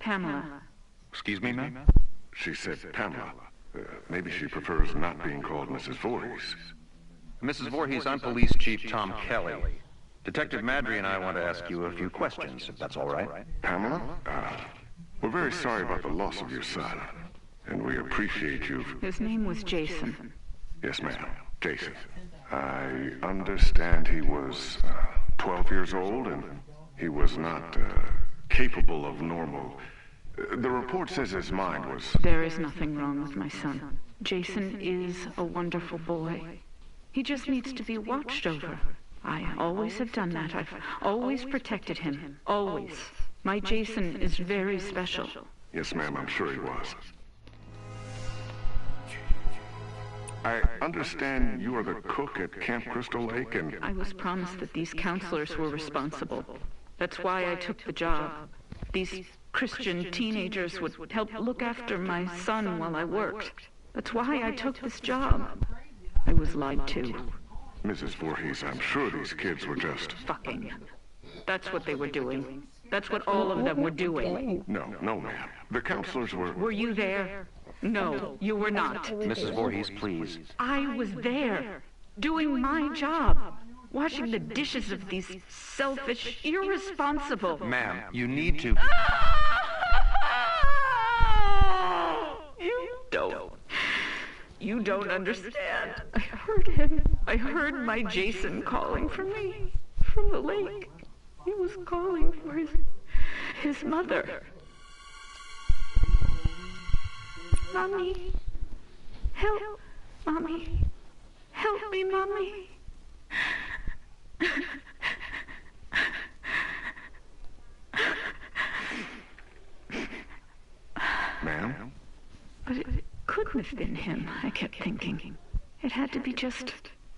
Pamela. Excuse me, ma'am? She said Pamela. Maybe she prefers not being called Mrs. Voorhees. Mrs. Voorhees, I'm Police Chief Tom Kelly. Detective Madry and I want to ask you a few questions, if that's all right. Pamela? We're very sorry about the loss of your son, and we appreciate you. His name was Jason. Yes, ma'am. Jason. I understand he was 12 years old, and he was not capable of normal. The report says his mind was... There is nothing wrong with my son. Jason is a wonderful boy. He just needs to be watched over. I always have done that. I've always protected him. Always. My Jason is very special. Yes, ma'am, I'm sure he was. I understand you are the cook at Camp Crystal Lake, and... I was promised that these counselors were responsible. That's why I took the job. These Christian teenagers would help look after my son while I worked. That's why I took this job. I was lied to. Mrs. Voorhees, I'm sure these kids were just... Fucking. That's what they were doing. That's what all of them were doing. No, ma'am. The counselors were... Were you there? No, you were not. Mrs. Voorhees, please. I was there, doing my job, washing the dishes of these selfish, irresponsible... Ma'am, you need to... You don't understand. I heard him. I heard my Jason calling for me from the lake. He was calling for his mother. Mommy, help, Mommy, help me, Mommy. Ma'am? But it couldn't have been him, I kept thinking. It had to be just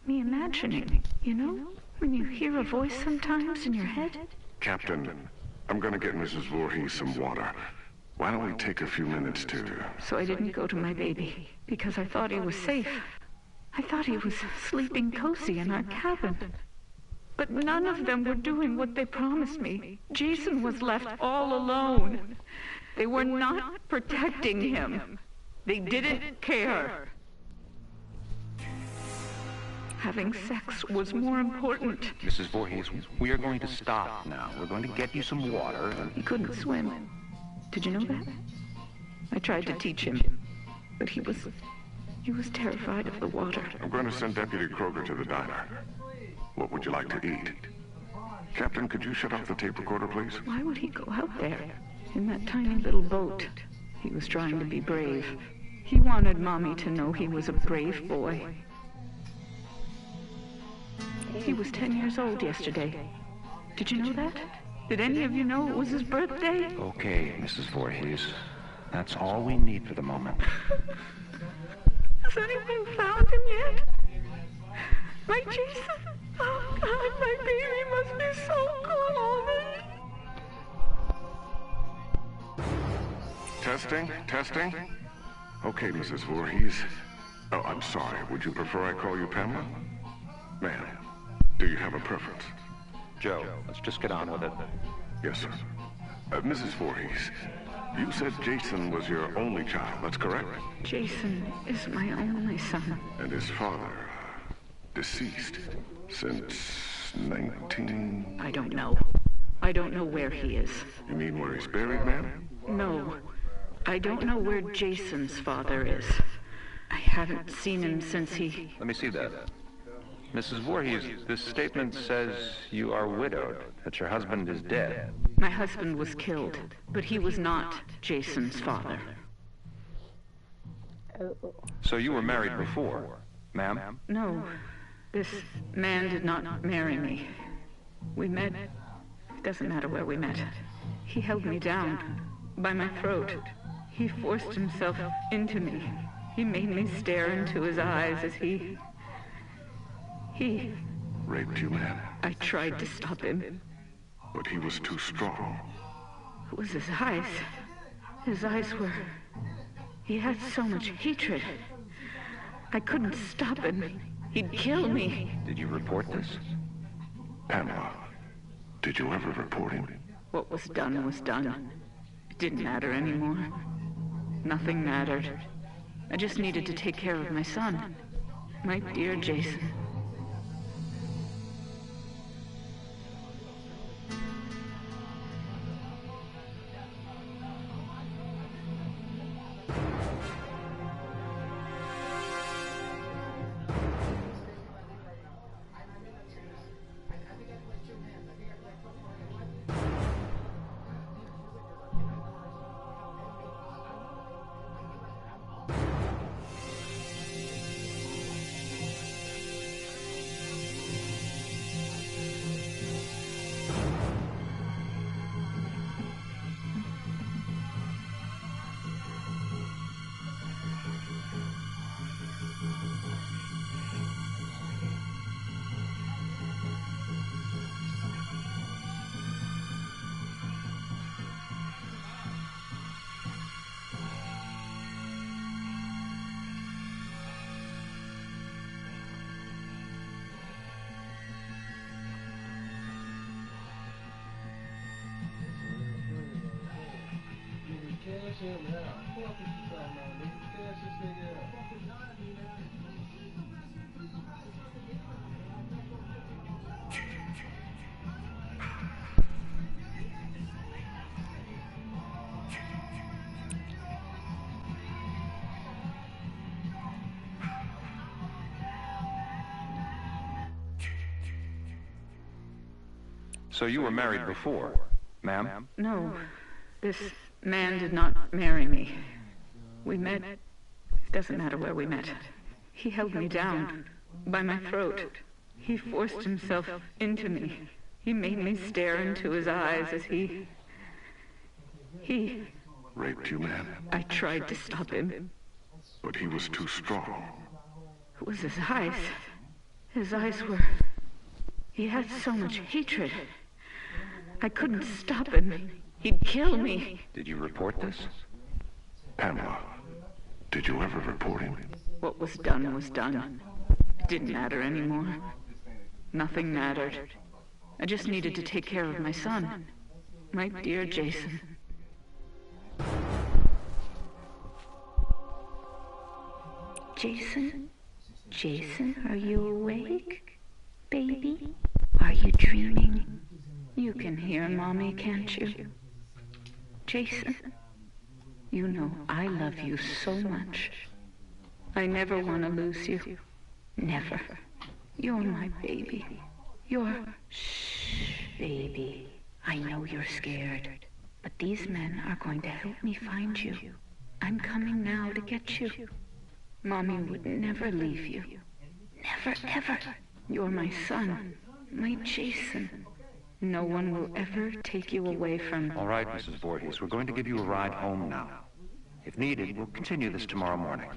me imagining, you know? When you hear a voice sometimes in your head. Captain, I'm gonna get Mrs. Voorhees some water. Why don't we take a few minutes to... So I didn't go to my baby, because I thought he was safe. I thought he was sleeping cozy in our cabin. But none of them were doing what they promised me. Jason was left all alone. They were not protecting him. They didn't care. Having sex was more important. Mrs. Voorhees, we are going to stop now. We're going to get you some water. He couldn't swim. Did you know that? I tried to teach him, but he was terrified of the water. I'm going to send Deputy Kroger to the diner. What would you like to eat? Captain, could you shut off the tape recorder, please? Why would he go out there in that tiny little boat? He was trying to be brave. He wanted Mommy to know he was a brave boy. He was 10 years old yesterday. Did you know that? Did any of you know it was his birthday? Okay, Mrs. Voorhees. That's all we need for the moment. Has anyone found him yet? My Jason? Oh, God, my baby must be so cold. Testing? Okay, Mrs. Voorhees. Oh, I'm sorry. Would you prefer I call you Pamela? Ma'am, do you have a preference? Joe, let's just get on with it. Yes, sir. Mrs. Voorhees, you said Jason was your only child, that's correct? Jason is my only son. And his father, deceased since 19... I don't know. I don't know where he is. You mean where he's buried, ma'am? No. I don't know where Jason's father is. I haven't seen him since he... Let me see that. Mrs. Voorhees, this statement says you are widowed, that your husband is dead. My husband was killed, but he was not Jason's father. So you were married before, ma'am? No. This man did not marry me. We met... It doesn't matter where we met. He held me down by my throat. He forced himself into me. He made me stare into his eyes as he raped you, ma'am? I tried to stop him. But he was too strong. It was his eyes. His eyes were... He had so much hatred. I couldn't stop him. He'd kill me. Did you report this? Pamela, did you ever report him? What was done was done. didn't matter anymore. Nothing mattered. I just needed to take care of my son. My dear Jason. So you were married before, ma'am? No, this man did not marry me. We met. It doesn't matter where we met. He held me down by my throat. He forced himself into me. He made me stare into his eyes as he Raped you, ma'am? I tried to stop him. But he was too strong. It was his eyes. His eyes were... He had so much hatred. I couldn't stop him. He'd kill me. Did you report this? Pamela, did you ever report him? What was done was done. It didn't matter anymore. Nothing mattered. I just needed to take care of my son. My dear Jason. Jason? Jason, are you awake? Baby? Are you dreaming? You can hear Mommy, can't you? Jason, you know I love you so much. I never want to lose you. Never. You're my baby. You're... Shh, baby. I know you're scared, but these men are going to help me find you. I'm coming now to get you. Mommy would never leave you. Never, ever. You're my son, my Jason. No one will ever take you away from me. All right, Mrs. Voorhees, we're going to give you a ride home now. If needed, we'll continue this tomorrow morning.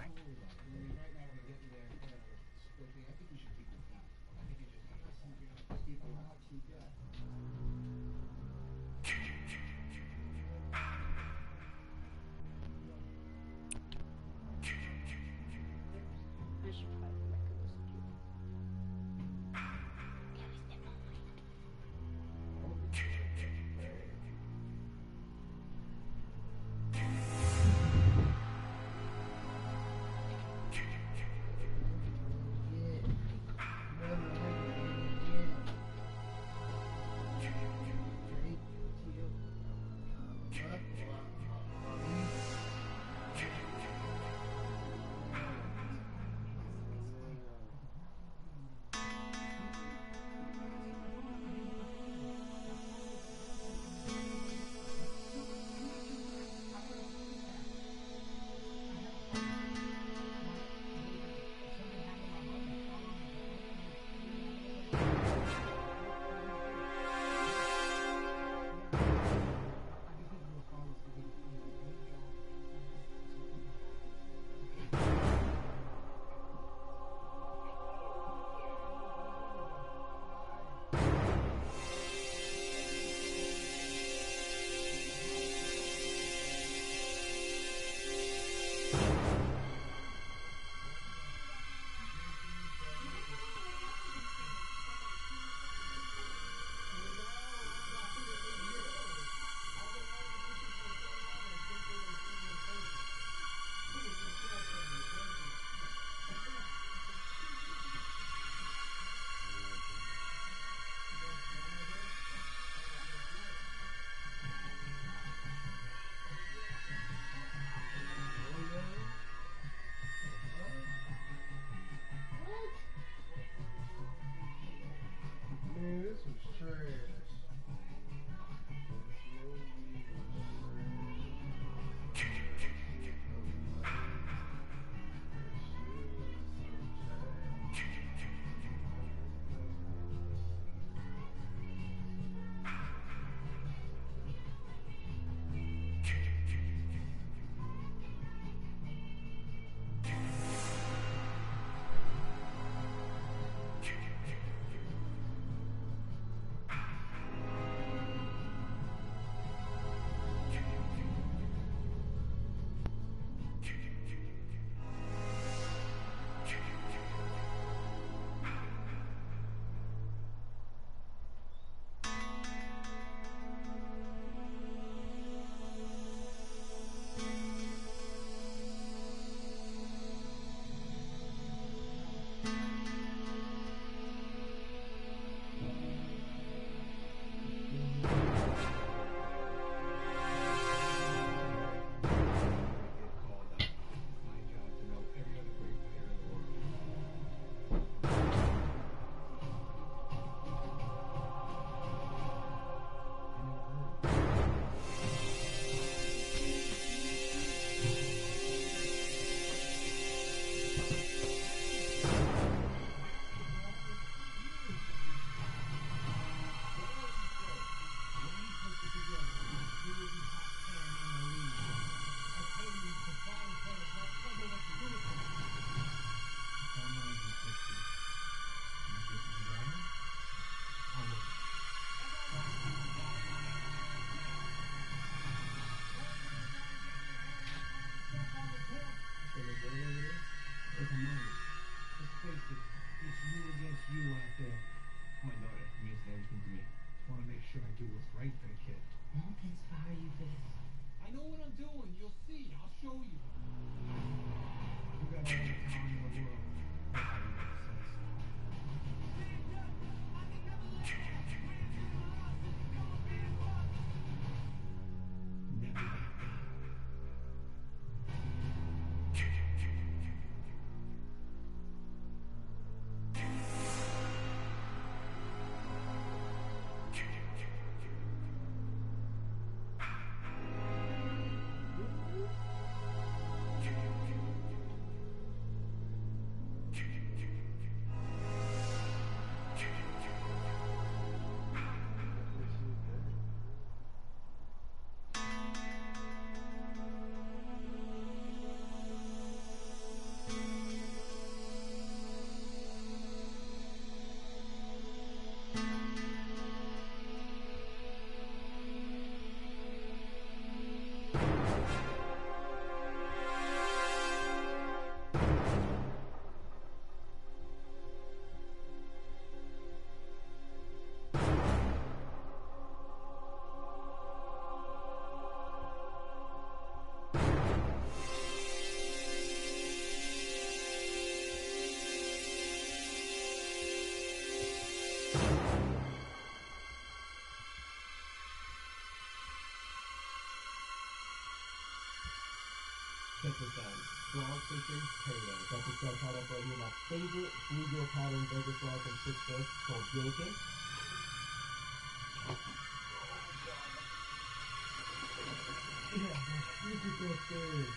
It's a moment. Let's face it, it's you against you out there. My daughter means everything to me. Just want to make sure I do what's right for the kid. Won't inspire you for this. I know what I'm doing. You'll see. I'll show you. You got all the time in the world. Nobody makes sense. Never. Check this out. Frog fishing paradise. Got this guy caught up right here. My favorite bluegill pattern burger frog from 6 Fish. It's called Gillikin. Yeah, look at that thing.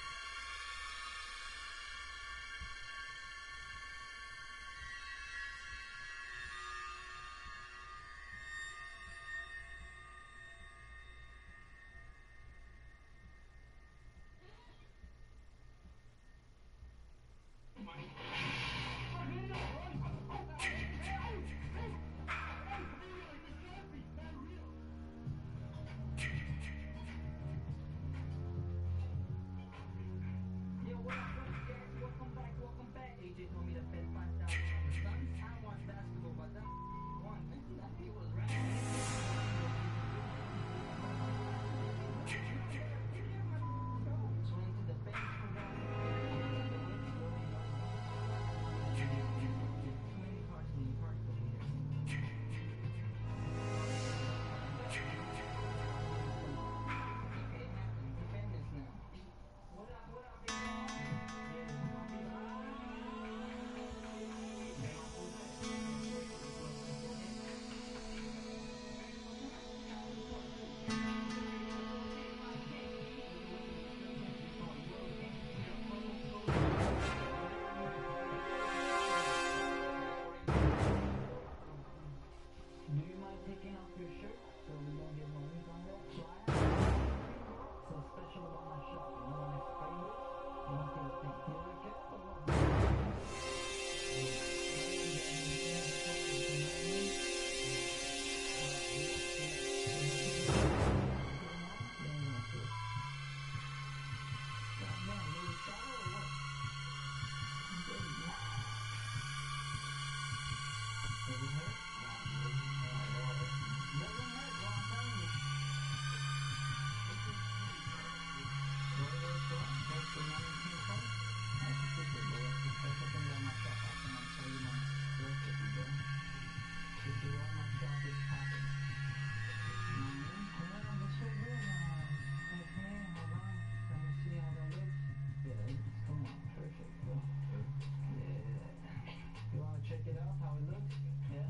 Check it out, how it looks. Yeah.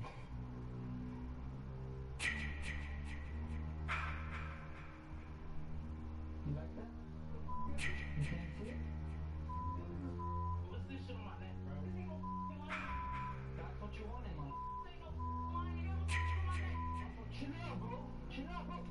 You like that? You can't see it? What's this shit on my neck, bro? This ain't no line. That's what you wanted, man. This ain't no line. You got no on my neck. Chill out, bro. Chill out, bro.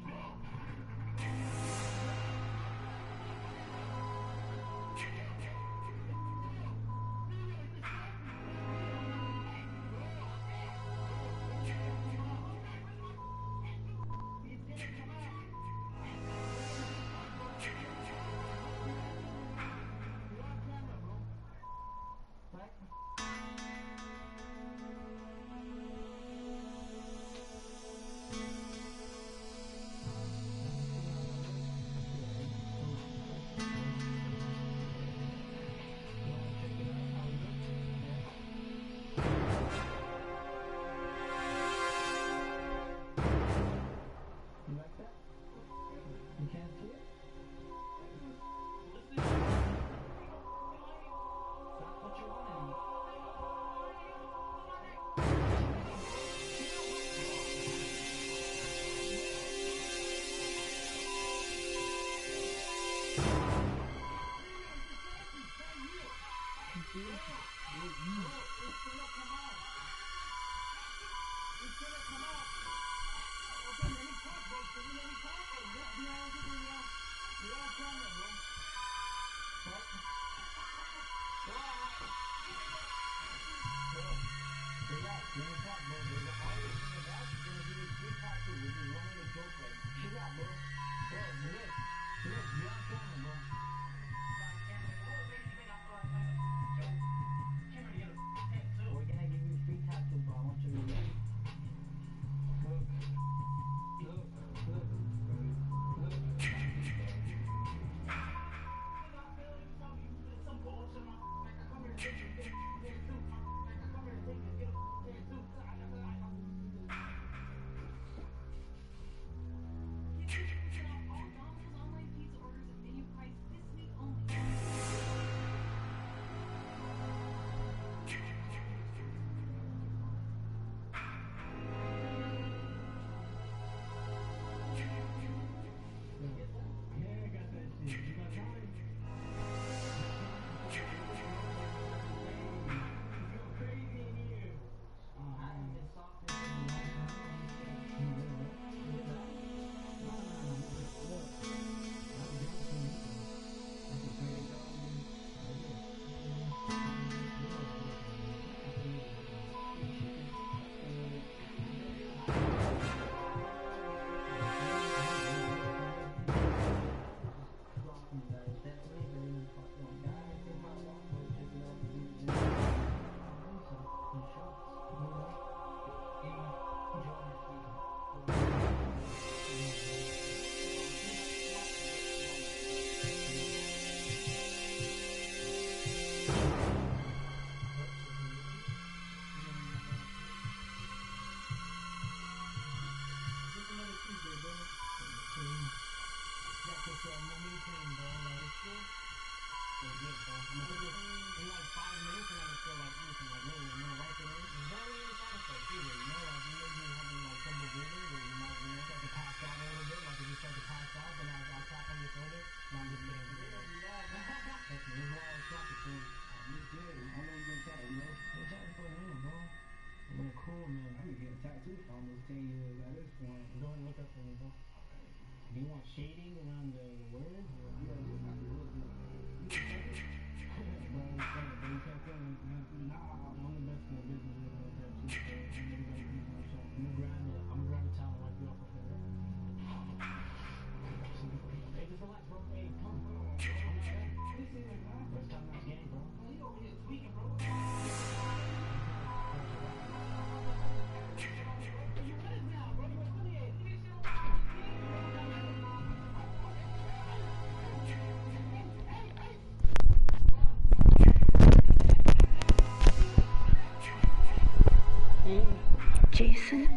Jason?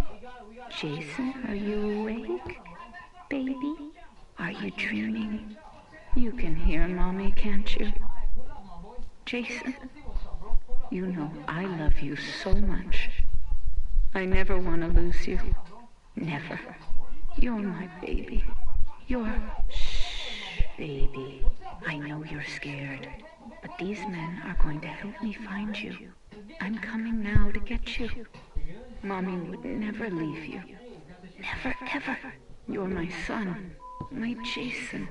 Jason, are you awake? Baby? Are you dreaming? You can hear Mommy, can't you? Jason, you know I love you so much. I never want to lose you. Never. You're my baby. You're... Shh, baby. I know you're scared, but these men are going to help me find you. I'm coming now to get you. Mommy would never leave you. Never, ever. You're my son, my Jason.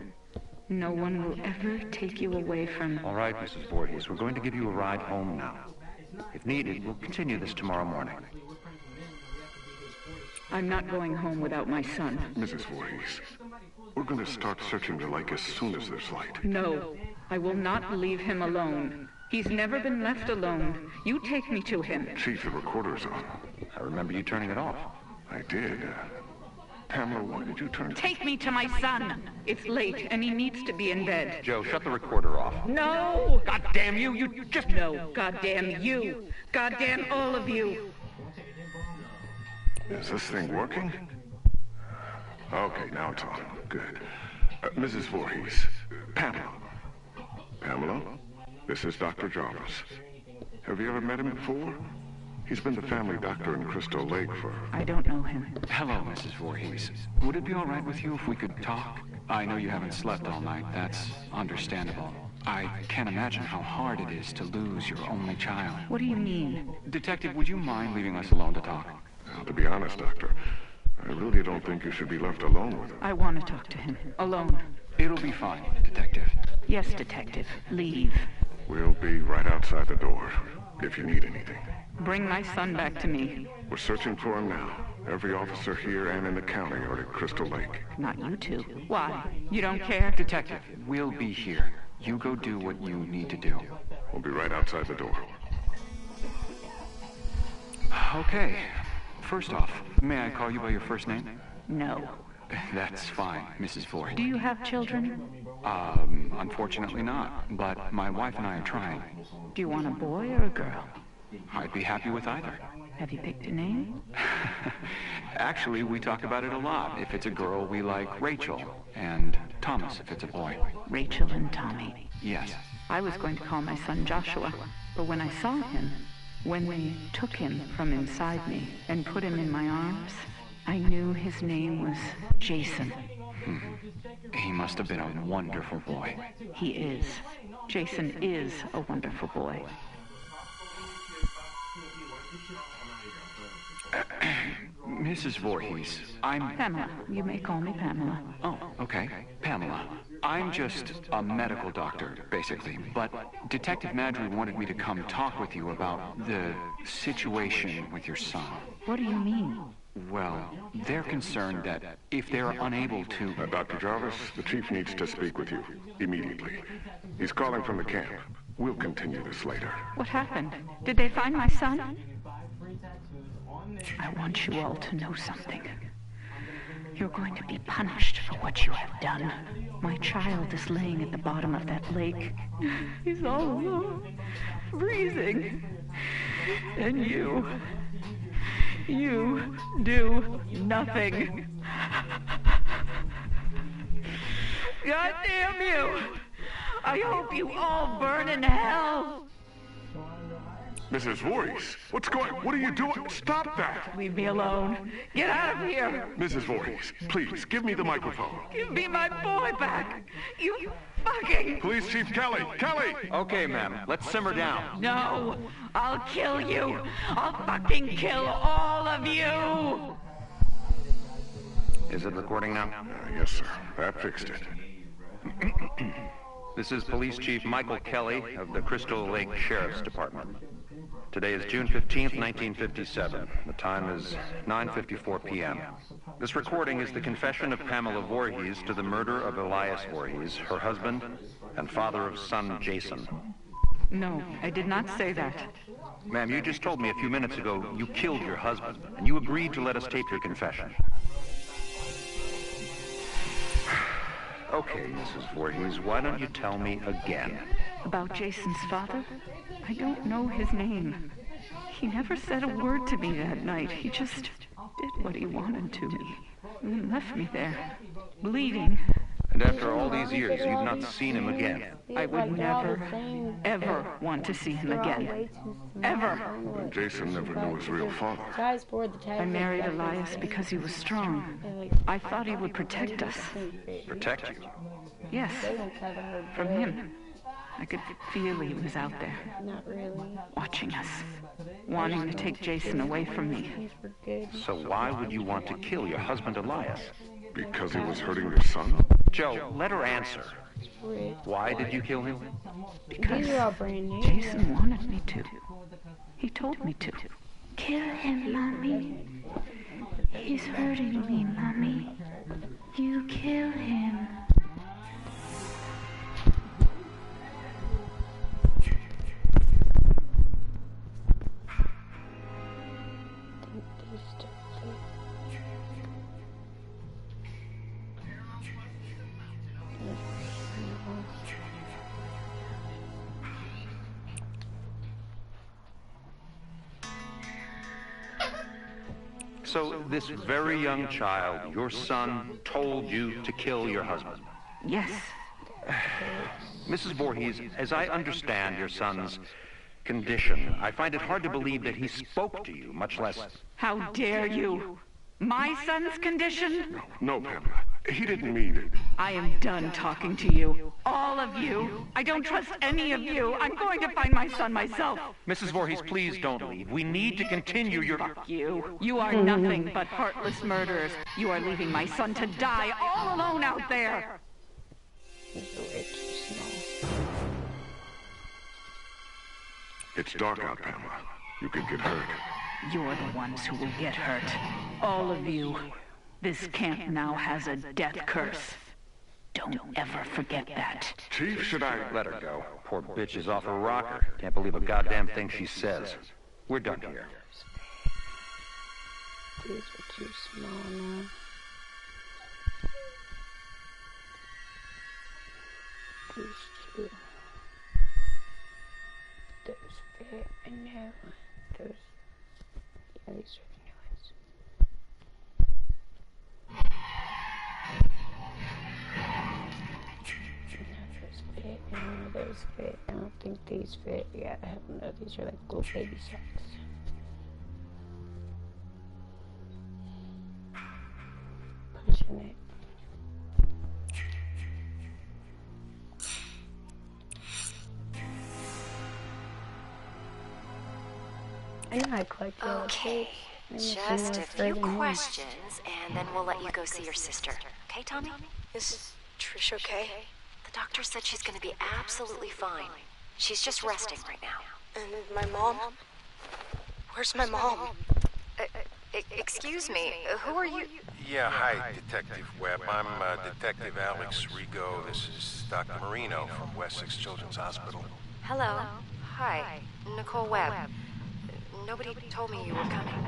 No one will ever take you away from... All right, Mrs. Voorhees, we're going to give you a ride home now. If needed, we'll continue this tomorrow morning. I'm not going home without my son. Mrs. Voorhees, we're going to start searching the lake as soon as there's light. No, I will not leave him alone. He's never been left alone. You take me to him. Chief, the recorder's on. I remember you turning it off. I did. Pamela, why did you turn it? Take me to my son. It's late, and he needs to be in bed. Joe, shut the recorder off. No! God damn you! You just... No, goddamn you. Goddamn all of you. Is this thing working? Okay, now it's on. Good. Mrs. Voorhees. Pamela. Pamela, this is Dr. Jarvis. Have you ever met him before? He's been the family doctor in Crystal Lake for... I don't know him. Hello, Mrs. Voorhees. Would it be all right with you if we could talk? I know you haven't slept all night. That's understandable. I can't imagine how hard it is to lose your only child. What do you mean? Detective, would you mind leaving us alone to talk? Now, to be honest, Doctor, I really don't think you should be left alone with him. I want to talk to him. Alone. It'll be fine, Detective. Yes, Detective. Leave. We'll be right outside the door, if you need anything. Bring my son back to me. We're searching for him now. Every officer here and in the county are at Crystal Lake. Not you two. Why? You don't care? Detective, we'll be here. You go do what you need to do. We'll be right outside the door. Okay. First off, may I call you by your first name? No. That's fine, Mrs. Voorhees. Do you have children? Unfortunately not, but my wife and I are trying. Do you want a boy or a girl? I'd be happy with either. Have you picked a name? Actually, we talk about it a lot. If it's a girl, we like Rachel, and Thomas if it's a boy. Rachel and Tommy. Yes. I was going to call my son Joshua, but when I saw him, when they took him from inside me and put him in my arms, I knew his name was Jason. He must have been a wonderful boy. He is. Jason is a wonderful boy. Mrs. Voorhees, I'm... Pamela. You may call me Pamela. Oh, okay. Pamela. I'm just a medical doctor, basically. But Detective Madry wanted me to come talk with you about the situation with your son. What do you mean? Well, they're concerned that if they're unable to... Dr. Jarvis, the chief needs to speak with you immediately. He's calling from the camp. We'll continue this later. What happened? Did they find my son? I want you all to know something. You're going to be punished for what you have done. My child is laying at the bottom of that lake. He's all alone, freezing. And you do nothing. God damn you! I hope you all burn in hell! Mrs. Voorhees, what's going on? What are you doing? Stop that! Leave me alone. Get out of here! Mrs. Voorhees, please, give me the microphone. Give me my boy back! You fucking... Police Chief Kelly! Kelly! Okay, ma'am. Let's simmer down. No! I'll kill you! I'll fucking kill all of you! Is it recording now? Yes, sir. That fixed it. This is Police Chief Michael Kelly of the Crystal Lake Sheriff's Department. Today is June 15th, 1957. The time is 9:54 p.m. This recording is the confession of Pamela Voorhees to the murder of Elias Voorhees, her husband, and father of son Jason. No, I did not say that. Ma'am, you just told me a few minutes ago you killed your husband, and you agreed to let us tape your confession. Okay, Mrs. Voorhees, why don't you tell me again? About Jason's father? I don't know his name. He never said a word to me that night. He just did what he wanted to me. And left me there, bleeding. And after all these years, you've not seen him again. I would never, ever want to see him again. Ever. Jason never knew his real father. I married Elias because he was strong. I thought he would protect us. Protect you? Yes, from him. I could feel he was out there, watching us, wanting to take Jason away from me. So why would you want to kill your husband Elias? Because he was hurting your son? Joe, let her answer. Why did you kill him? Because Jason wanted me to. He told me to. Kill him, Mommy. He's hurting me, Mommy. You kill him. So this very young child, your son, told you to kill your husband? Yes. Mrs. Voorhees, as I understand your son's condition, I find it hard to believe that he spoke to you, much less... How dare you? My son's condition? No, Pamela. He didn't mean it. I am done talking to you. All of you. I don't trust any of you. I'm going to find my son myself. Mrs. Voorhees, please don't leave. We need to continue your... Fuck you. You are nothing but heartless murderers. You are leaving my son to die all alone out there. It's dark out, Pamela. You could get hurt. You're the ones who will get hurt. All of you. This camp now has a death curse. Don't ever forget that. Chief, should I... Let her go. Poor bitch is off her rocker. Can't believe a goddamn thing she says. We're done here. These are too small now. These two. Those fit. I know. Those... Yeah, these are the new ones. Those fit. And none of those fit. I don't think these fit. Yeah, I don't know. These are like little baby socks. Pushing it. I know I collect yellow Okay, tape. just a few questions, and then we'll let you go see your sister. Okay, Tommy? Is Trish okay? The doctor said she's gonna be absolutely fine. She's just resting right now. And my mom? Where's my mom? Excuse me, who are you? Yeah, hi, Detective Webb. I'm Detective Alex Rigo. This is Dr. Marino from Wessex Children's Hospital. Hello. Hi, Nicole Webb. Nobody told me you were coming.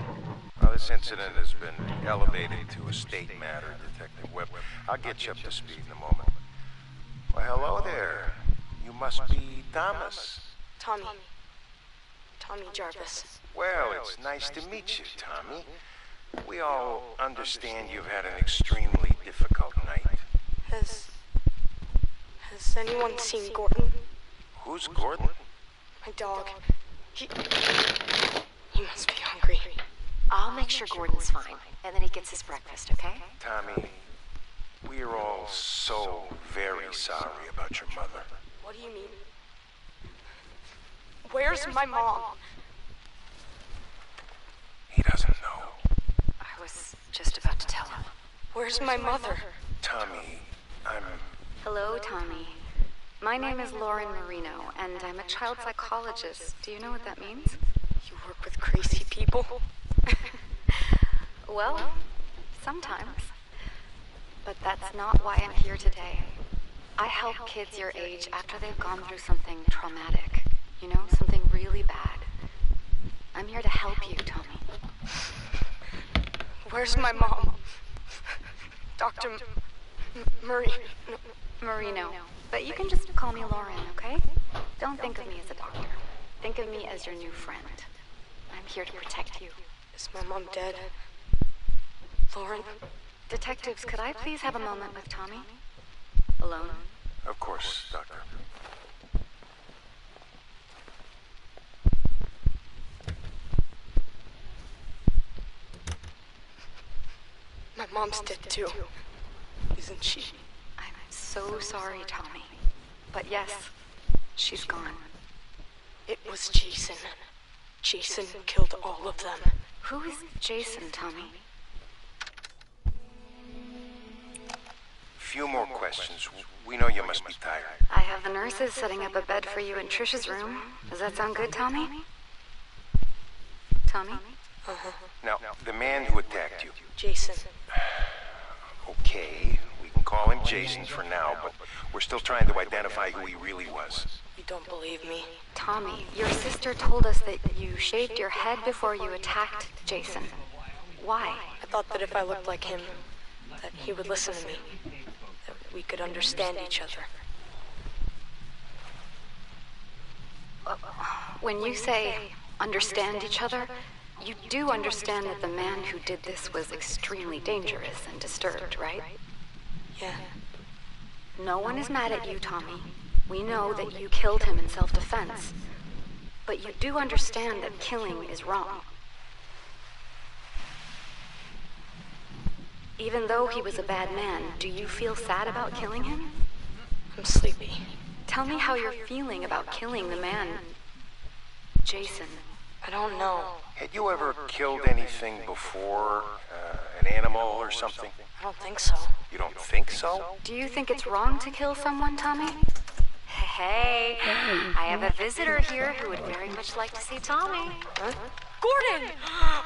Well, this incident has been elevated to a state matter, Detective Webb. I'll get you up to speed in a moment. Well, hello there. You must be Thomas. Tommy Jarvis. Well, it's nice to meet you, Tommy. We all understand you've had an extremely difficult night. Has anyone seen Gordon? Who's Gordon? My dog. He must be hungry. I'll make sure Gordon's fine, and then he gets his breakfast, okay? Tommy, we're all so very sorry about your mother. What do you mean? Where's my mom? He doesn't know. I was just about to tell him. Where's my mother? Tommy, I'm... Hello, Tommy. My name is Lauren Marino, and I'm a child psychologist. Do you know what that means? You work with crazy people? Well, sometimes. But that's not why I'm here today. I help kids your age after they've gone through something traumatic. You know, something really bad. I'm here to help you, Tommy. Where's my mom? Dr. Marino. But you can just call me Lauren, okay? Don't think of me as a doctor. Think of me as your new friend. I'm here to protect you. Is my mom dead? Lauren? Detectives, could I please have a moment with Tommy? Alone? Of course, Doctor. My mom's dead too, isn't she? I'm so sorry, Tommy. But yes, she's gone. It was Jason. Jason killed all of them. Who is Jason, Tommy? Few more questions. We know you must be tired. I have the nurses setting up a bed for you in Trish's room. Does that sound good, Tommy? Tommy? Uh-huh. Now, the man who attacked you. Jason. Okay, we can call him Jason for now, but we're still trying to identify who he really was. You don't believe me? Tommy, your sister told us that you shaved your head before you attacked Jason. Why? I thought that if I looked like him, that he would listen to me. That we could understand each other. When you say understand each other, you do understand that the man who did this was extremely dangerous and disturbed, right? Yeah. No one is mad at you, Tommy. We know that you killed him in self-defense. But you do understand that killing is wrong. Even though he was a bad man, do you feel sad about killing him? I'm sleepy. Tell me how you're feeling about killing the man, Jason. I don't know. Had you ever killed anything before? An animal or something? I don't think so. You don't think so? Do you think it's wrong to kill someone, Tommy? Hey, I have a visitor here who would very much like to see Tommy. Huh? Gordon!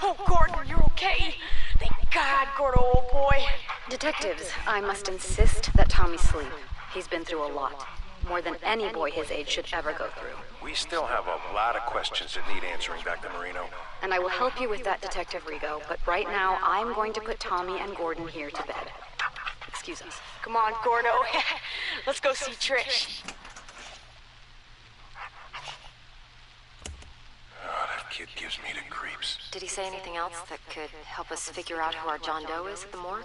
Oh, Gordon, you're okay. Thank God, Gordo, old boy. Detectives, I must insist that Tommy sleep. He's been through a lot. More than any boy his age should ever go through. We still have a lot of questions that need answering, Dr. Marino. And I will help you with that, Detective Rigo, but right now I'm going to put Tommy and Gordon here to bed. Excuse us. Come on, Gordo. Let's go see Trish. Oh, that kid gives me the creeps. Did he say anything else that could help us figure out who our John Doe is at the morgue?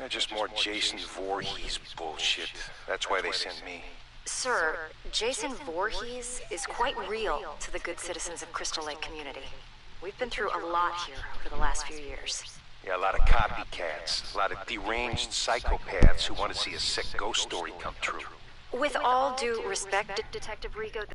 Just more Jason Voorhees bullshit. That's why they sent me. Sir, Jason Voorhees is quite real to the good citizens of Crystal Lake community. We've been through a lot here over the last few years. Yeah, a lot of copycats, a lot of deranged psychopaths who want to see a sick ghost story come true. With all due respect, Detective Rigo,